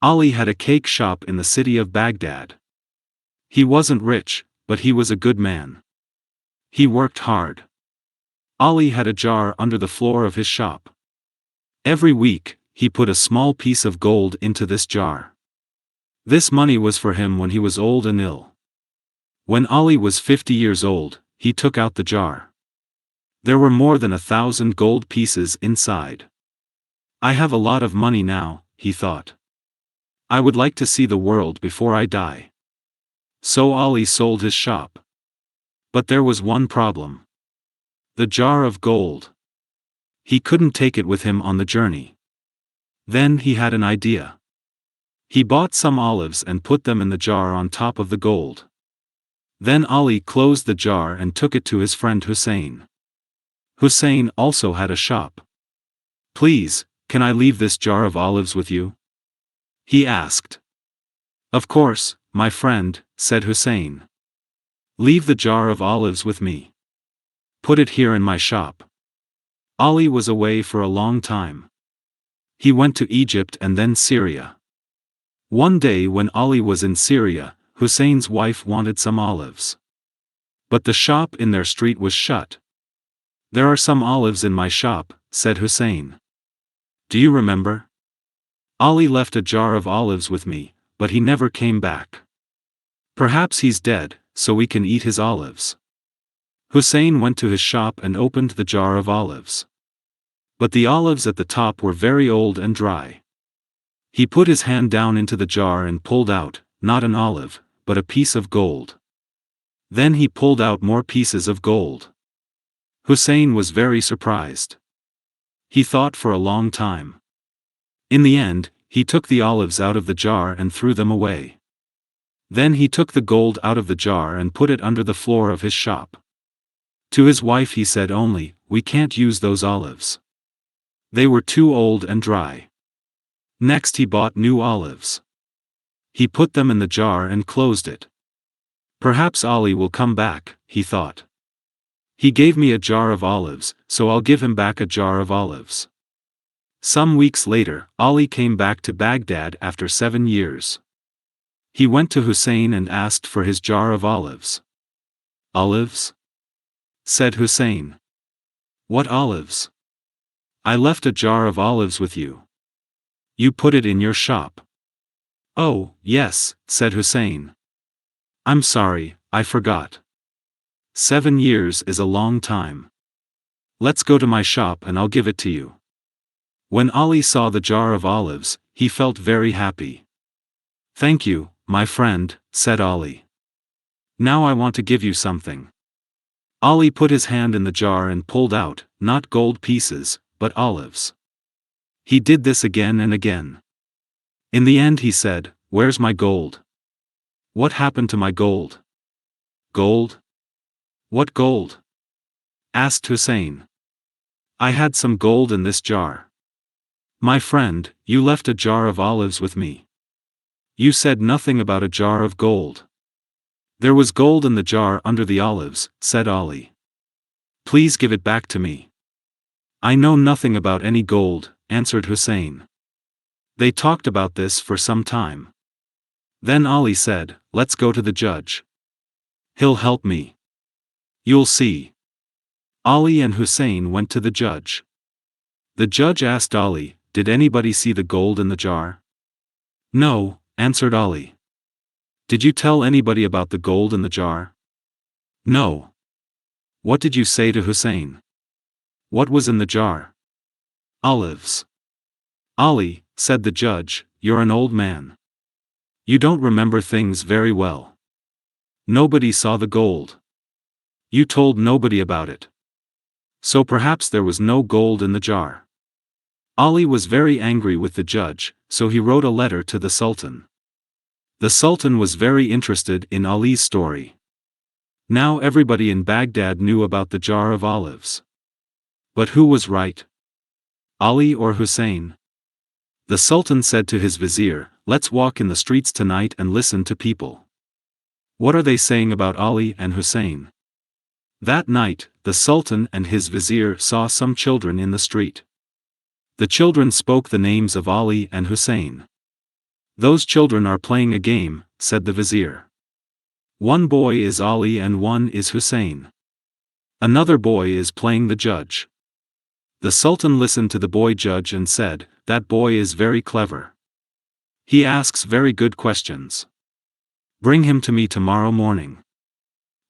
Ali had a cake shop in the city of Baghdad. He wasn't rich, but he was a good man. He worked hard. Ali had a jar under the floor of his shop. Every week, he put a small piece of gold into this jar. This money was for him when he was old and ill. When Ali was 50 years old, he took out the jar. There were more than 1,000 gold pieces inside. I have a lot of money now, he thought. I would like to see the world before I die. So Ali sold his shop. But there was one problem. The jar of gold. He couldn't take it with him on the journey. Then he had an idea. He bought some olives and put them in the jar on top of the gold. Then Ali closed the jar and took it to his friend Hussein. Hussein also had a shop. "Please, can I leave this jar of olives with you?" he asked. "Of course, my friend," said Hussein. "Leave the jar of olives with me. Put it here in my shop." Ali was away for a long time. He went to Egypt and then Syria. One day when Ali was in Syria, Hussein's wife wanted some olives. But the shop in their street was shut. "There are some olives in my shop," said Hussein. "Do you remember? Ali left a jar of olives with me, but he never came back. Perhaps he's dead, so we can eat his olives." Hussein went to his shop and opened the jar of olives. But the olives at the top were very old and dry. He put his hand down into the jar and pulled out, not an olive, but a piece of gold. Then he pulled out more pieces of gold. Hussein was very surprised. He thought for a long time. In the end, he took the olives out of the jar and threw them away. Then he took the gold out of the jar and put it under the floor of his shop. To his wife he said only, "We can't use those olives. They were too old and dry." Next he bought new olives. He put them in the jar and closed it. "Perhaps Ali will come back," he thought. "He gave me a jar of olives, so I'll give him back a jar of olives." Some weeks later, Ali came back to Baghdad after 7 years. He went to Hussein and asked for his jar of olives. "Olives?" said Hussein. "What olives? I left a jar of olives with you. You put it in your shop." "Oh, yes," said Hussein. "I'm sorry, I forgot. 7 years is a long time. Let's go to my shop and I'll give it to you." When Ali saw the jar of olives, he felt very happy. "Thank you, my friend," said Ali. "Now I want to give you something." Ali put his hand in the jar and pulled out, not gold pieces, but olives. He did this again and again. In the end he said, "Where's my gold? What happened to my gold?" "Gold? What gold?" asked Hussein. "I had some gold in this jar. My friend, you left a jar of olives with me. You said nothing about a jar of gold." "There was gold in the jar under the olives," said Ali. "Please give it back to me." "I know nothing about any gold," answered Hussein. They talked about this for some time. Then Ali said, "Let's go to the judge. He'll help me. You'll see." Ali and Hussein went to the judge. The judge asked Ali, "Did anybody see the gold in the jar?" "No," answered Ali. "Did you tell anybody about the gold in the jar?" "No." "What did you say to Hussein? What was in the jar?" "Olives." "Ali," said the judge, "you're an old man. You don't remember things very well. Nobody saw the gold. You told nobody about it. So perhaps there was no gold in the jar." Ali was very angry with the judge, so he wrote a letter to the Sultan. The Sultan was very interested in Ali's story. Now everybody in Baghdad knew about the jar of olives. But who was right? Ali or Hussein? The Sultan said to his vizier, "Let's walk in the streets tonight and listen to people. What are they saying about Ali and Hussein?" That night, the Sultan and his vizier saw some children in the street. The children spoke the names of Ali and Hussein. Those children are playing a game, said the vizier. One boy is Ali and one is Hussein. Another boy is playing the judge. The Sultan listened to the boy judge and said, "That boy is very clever. He asks very good questions. Bring him to me tomorrow morning.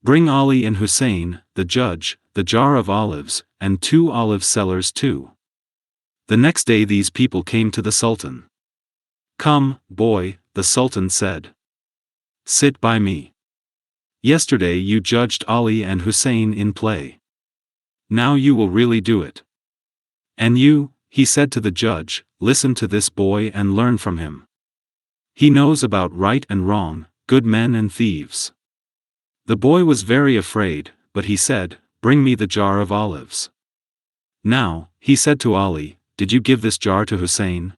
Bring Ali and Hussein, the judge, the jar of olives, and 2 olive sellers too." The next day these people came to the Sultan. "Come, boy," the Sultan said. "Sit by me. Yesterday you judged Ali and Hussein in play. Now you will really do it. And you," he said to the judge, "listen to this boy and learn from him. He knows about right and wrong, good men and thieves." The boy was very afraid, but he said, "Bring me the jar of olives." "Now," he said to Ali, "did you give this jar to Hussein?"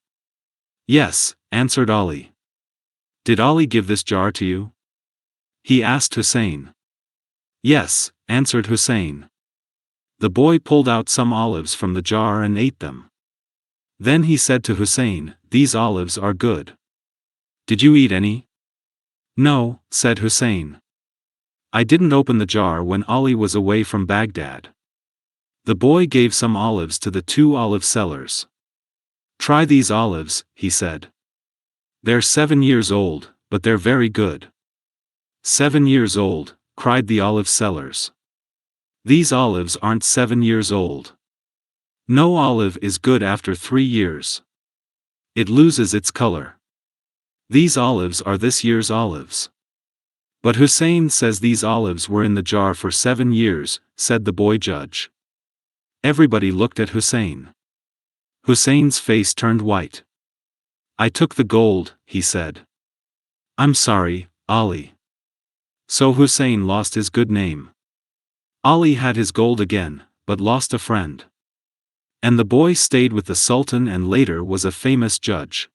"Yes," answered Ali. "Did Ali give this jar to you?" he asked Hussein. "Yes," answered Hussein. The boy pulled out some olives from the jar and ate them. Then he said to Hussein, "These olives are good. Did you eat any?" "No," said Hussein. "I didn't open the jar when Ali was away from Baghdad." The boy gave some olives to the 2 olive sellers. "Try these olives," he said. "They're 7 years old, but they're very good." 7 years old, cried the olive sellers. "These olives aren't 7 years old. No olive is good after 3 years. It loses its color. These olives are this year's olives." "But Hussein says these olives were in the jar for 7 years, said the boy judge. Everybody looked at Hussein. Hussein's face turned white. "I took the gold," he said. "I'm sorry, Ali." So Hussein lost his good name. Ali had his gold again, but lost a friend. And the boy stayed with the Sultan and later was a famous judge.